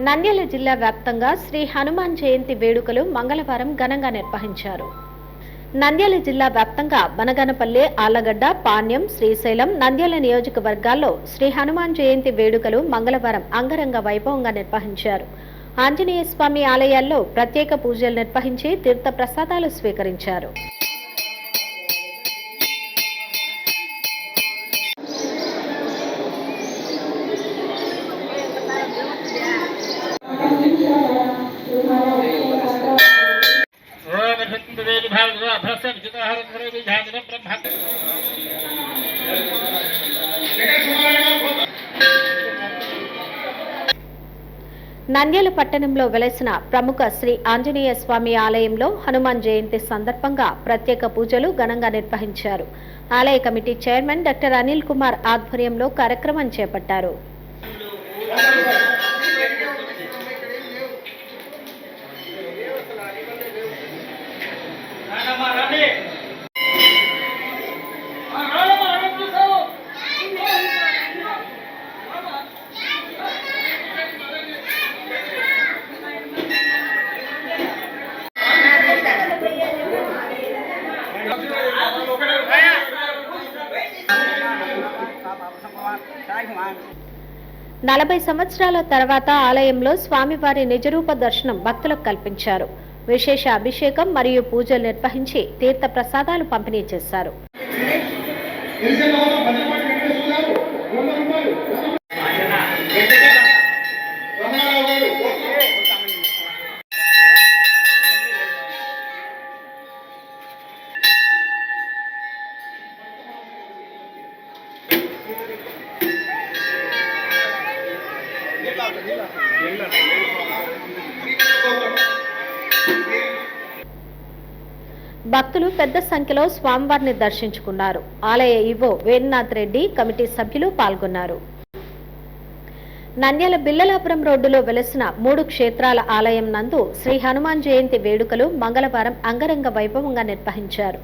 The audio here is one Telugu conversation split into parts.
నంద్యాల జిల్లా వ్యాప్తంగా శ్రీ హనుమాన్ జయంతి వేడుకలు మంగళవారం ఘనంగా నిర్వహించారు. నంద్యాల జిల్లా వ్యాప్తంగా బనగనపల్లె, ఆళ్లగడ్డ, పాణ్యం, శ్రీశైలం, నంద్యాల నియోజకవర్గాల్లో శ్రీ హనుమాన్ జయంతి వేడుకలు మంగళవారం అంగరంగ వైభవంగా నిర్వహించారు. ఆంజనేయ స్వామి ఆలయాల్లో ప్రత్యేక పూజలు నిర్వహించి తీర్థ ప్రసాదాలు స్వీకరించారు. నంద్యాల పట్టణంలో వెలసిన ప్రముఖ శ్రీ ఆంజనేయ స్వామి ఆలయంలో హనుమాన్ జయంతి సందర్భంగా ప్రత్యేక పూజలు ఘనంగా నిర్వహించారు. ఆలయ committee chairman doctor Anil Kumar ఆధ్వర్యంలో కార్యక్రమం చేపట్టారు. నలభై సంవత్సరాల తర్వాత ఆలయంలో స్వామివారి నిజరూప దర్శనం భక్తులకు కల్పించారు. విశేష అభిషేకం మరియు పూజలు నిర్వహించి తీర్థ ప్రసాదాలు పంపిణీ చేశారు. భక్తులు పెద్ద సంఖ్యలో స్వామివారిని దర్శించుకున్నారు. ఆలయ ఈవో వేణునాథ్ రెడ్డి, కమిటీ సభ్యులు పాల్గొన్నారు. నంద్యాల బిల్లలాపురం రోడ్డులో వెలసిన 3 క్షేత్రాల ఆలయం నందు శ్రీ హనుమాన్ జయంతి వేడుకలు మంగళవారం అంగరంగ వైభవంగా నిర్వహించారు.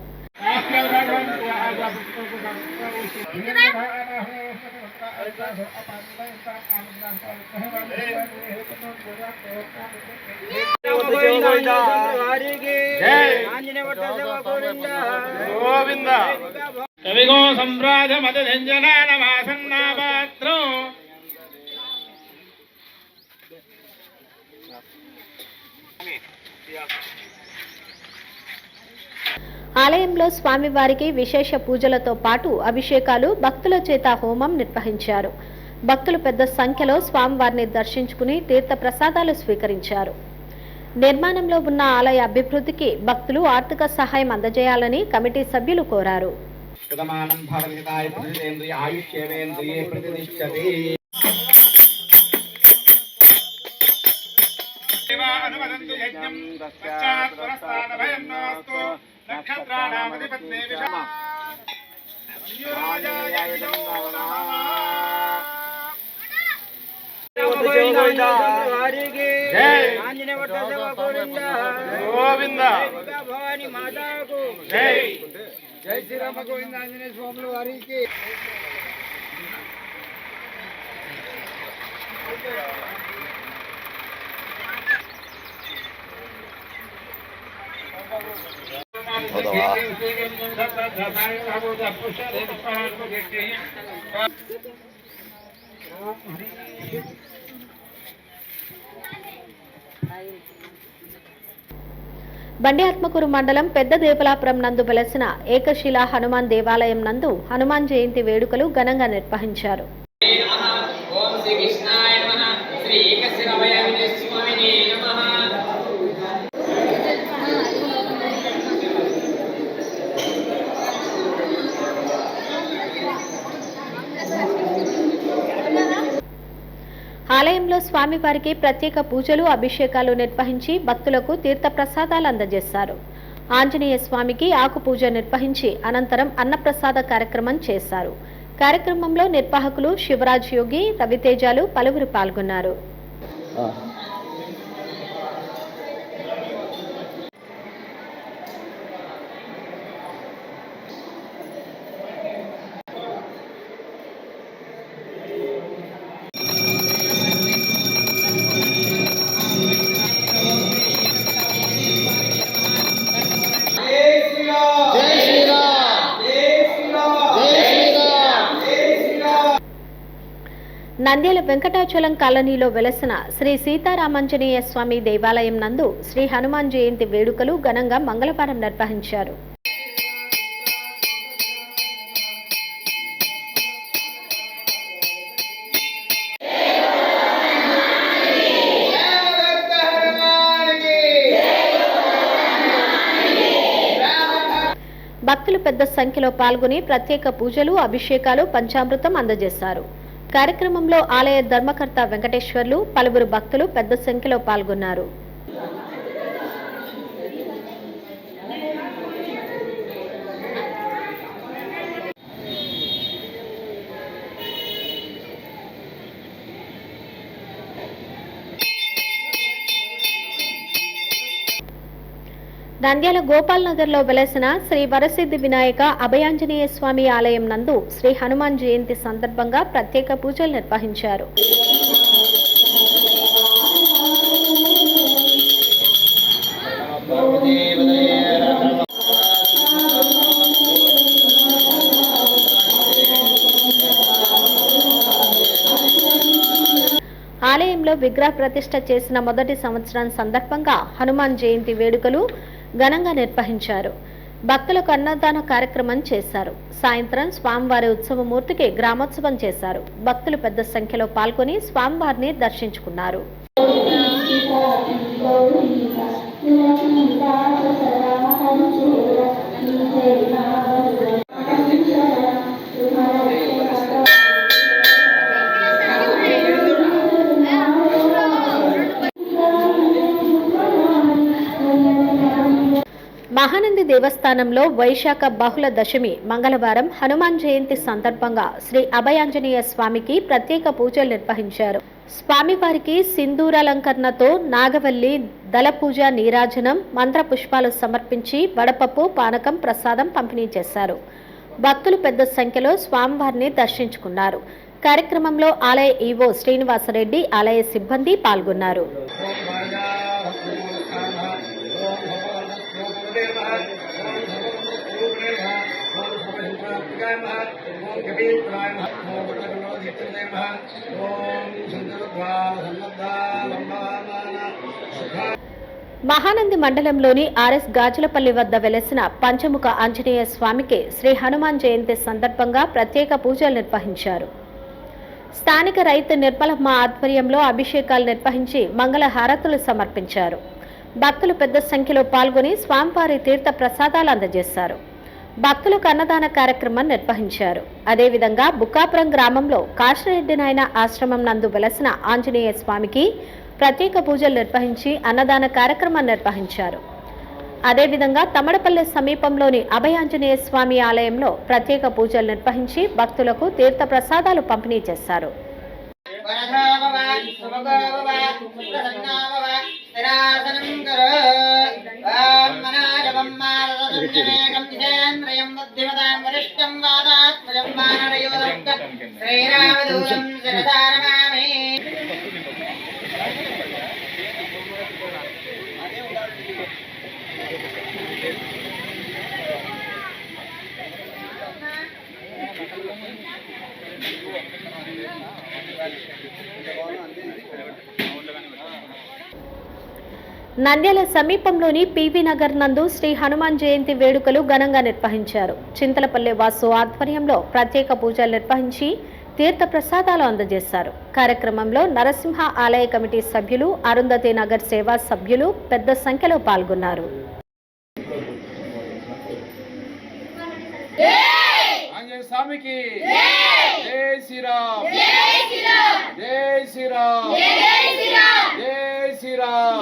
కవిగో సంప్రాజ మత జంజనాన వాసన్నాపాత్రం ఆలయంలో స్వామివారికి విశేష పూజలతో పాటు అభిషేకాలు, భక్తుల చేత హోమం నిర్వహించారు. భక్తులు పెద్ద సంఖ్యలో స్వామివారిని దర్శించుకుని తీర్థ ప్రసాదాలు స్వీకరించారు. నిర్మాణంలో ఉన్న ఆలయ అభివృద్ధికి భక్తులు ఆర్థిక సహాయం అందజేయాలని కమిటీ సభ్యులు కోరారు. భవాని మాతాకు జై. జై శ్రీరామ గోవింద ఆంజనేయ స్వాముల వారికి. బండి ఆత్మకూరు మండలం పెద్ద దేవలాపురం నందు వెలసిన ఏకశిలా హనుమాన్ దేవాలయం నందు హనుమాన్ జయంతి వేడుకలు ఘనంగా నిర్వహించారు. ఆలయంలో స్వామివారికి ప్రత్యేక పూజలు, అభిషేకాలు నిర్వహించి భక్తులకు తీర్థ ప్రసాదాలు అందజేశారు. ఆంజనేయ స్వామికి ఆకు పూజ నిర్వహించి అనంతరం అన్నప్రసాద కార్యక్రమం చేశారు. కార్యక్రమంలో నిర్వాహకులు శివరాజ్ యోగి, రవితేజాలు పలువురు పాల్గొన్నారు. నంద్యాల వెంకటాచలం కాలనీలో వెలసిన శ్రీ సీతారామాంజనేయ స్వామి దేవాలయం నందు శ్రీ హనుమాన్ జయంతి వేడుకలు ఘనంగా మంగళవారం నిర్వహించారు. భక్తులు పెద్ద సంఖ్యలో పాల్గొని ప్రత్యేక పూజలు, అభిషేకాలు, పంచామృతం అందజేశారు. కార్యక్రమంలో ఆలయ ధర్మకర్త వెంకటేశ్వర్లు, పలువురు భక్తులు పెద్ద సంఖ్యలో పాల్గొన్నారు. నంద్యాల గోపాల్ నగర్లో వెలసిన శ్రీ వరసిద్ధి వినాయక అభయాంజనేయ స్వామి ఆలయం నందు శ్రీ హనుమాన్ జయంతి సందర్భంగా ప్రత్యేక పూజలు నిర్వహించారు. ఆలయంలో విగ్రహ ప్రతిష్ఠ చేసిన మొదటి సంవత్సరం సందర్భంగా హనుమాన్ జయంతి వేడుకలు ఘనంగా నిర్వహించారు. భక్తులకు అన్నదాన కార్యక్రమం చేశారు. సాయంత్రం స్వామివారి ఉత్సవమూర్తికి గ్రామోత్సవం చేశారు. భక్తులు పెద్ద సంఖ్యలో పాల్గొని స్వామివారిని దర్శించుకున్నారు. మహానంది దేవస్థానంలో వైశాఖ బహుళ దశమి మంగళవారం హనుమాన్ జయంతి సందర్భంగా శ్రీ అభయాంజనేయ స్వామికి ప్రత్యేక పూజలు నిర్వహించారు. స్వామివారికి సింధూరాలంకరణతో నాగవల్లి దళ పూజ, నీరాజనం, మంత్ర పుష్పాలు సమర్పించి వడపప్పు, పానకం, ప్రసాదం పంపిణీ చేశారు. భక్తులు పెద్ద సంఖ్యలో స్వామివారిని దర్శించుకున్నారు. కార్యక్రమంలో ఆలయ ఈవో శ్రీనివాసరెడ్డి, ఆలయ సిబ్బంది పాల్గొన్నారు. మహానంది మండలంలోని ఆర్ఎస్ గాజులపల్లి వద్ద వెలసిన పంచముఖ ఆంజనేయ స్వామికి శ్రీ హనుమాన్ జయంతి సందర్భంగా ప్రత్యేక పూజలు నిర్వహించారు. స్థానిక రైతు నిర్మలమ్మ ఆధ్వర్యంలో అభిషేకాలు నిర్వహించి మంగళ హారతులు సమర్పించారు. భక్తులు పెద్ద సంఖ్యలో పాల్గొని స్వామివారి తీర్థ ప్రసాదాలు అందజేశారు. భక్తులకు అన్నదాన కార్యక్రమం నిర్వహించారు. అదేవిధంగా బుక్కాపురం గ్రామంలో కాశిరెడ్డి నాయన ఆశ్రమం నందు వెలసిన ఆంజనేయ స్వామికి ప్రత్యేక పూజలు నిర్వహించి అన్నదాన కార్యక్రమం నిర్వహించారు. అదేవిధంగా తమడపల్లె సమీపంలోని అభయాంజనేయ స్వామి ఆలయంలో ప్రత్యేక పూజలు నిర్వహించి భక్తులకు తీర్థ ప్రసాదాలు పంపిణీ చేశారు. నంద్యాల సమీపంలోని పివి నగర్ నందు శ్రీ హనుమాన్ జయంతి వేడుకలు ఘనంగా నిర్వహించారు. చింతలపల్లె వాసు ఆధ్వర్యంలో ప్రత్యేక పూజలు నిర్వహించి తీర్థ ప్రసాదాలు అందజేశారు. కార్యక్రమంలో నరసింహ ఆలయ కమిటీ సభ్యులు, అరుంధతి నగర్ సేవా సభ్యులు పెద్ద సంఖ్యలో పాల్గొన్నారు. స్వామికి జై శ్రీరామ్, జై శ్రీరామ్, జై శ్రీరామ్, జై శ్రీరామ్,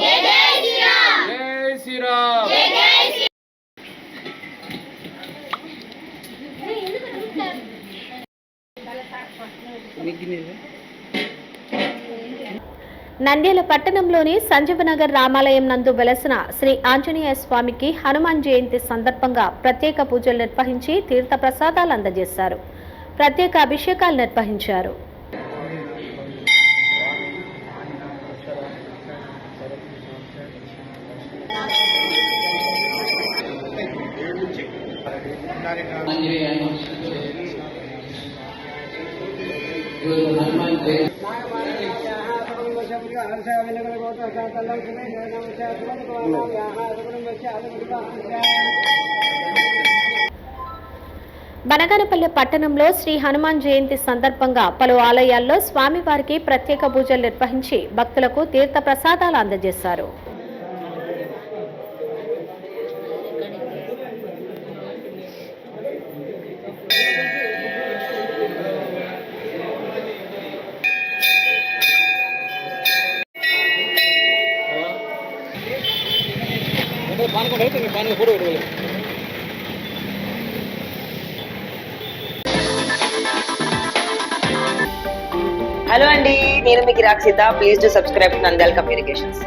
జై శ్రీరామ్. నంద్యాల పట్టణంలోని సంజీవనగర్ రామాలయం నందు వెలసిన శ్రీ ఆంజనేయ స్వామికి హనుమాన్ జయంతి సందర్భంగా ప్రత్యేక పూజలు నిర్వహించి తీర్థ ప్రసాదాలు అందజేశారు. ప్రత్యేక అభిషేకాలు నిర్వహించారు. హనుమాన్ బనగానపల్లె పట్టణంలో శ్రీ హనుమాన్ జయంతి సందర్భంగా పలు ఆలయాల్లో స్వామివారికి ప్రత్యేక పూజలు నిర్వహించి భక్తులకు తీర్థ ప్రసాదాలు అందజేశారు. హలో అండి, నేను మీ కిరాక్ Seetha. Please do subscribe to Nandyala communications.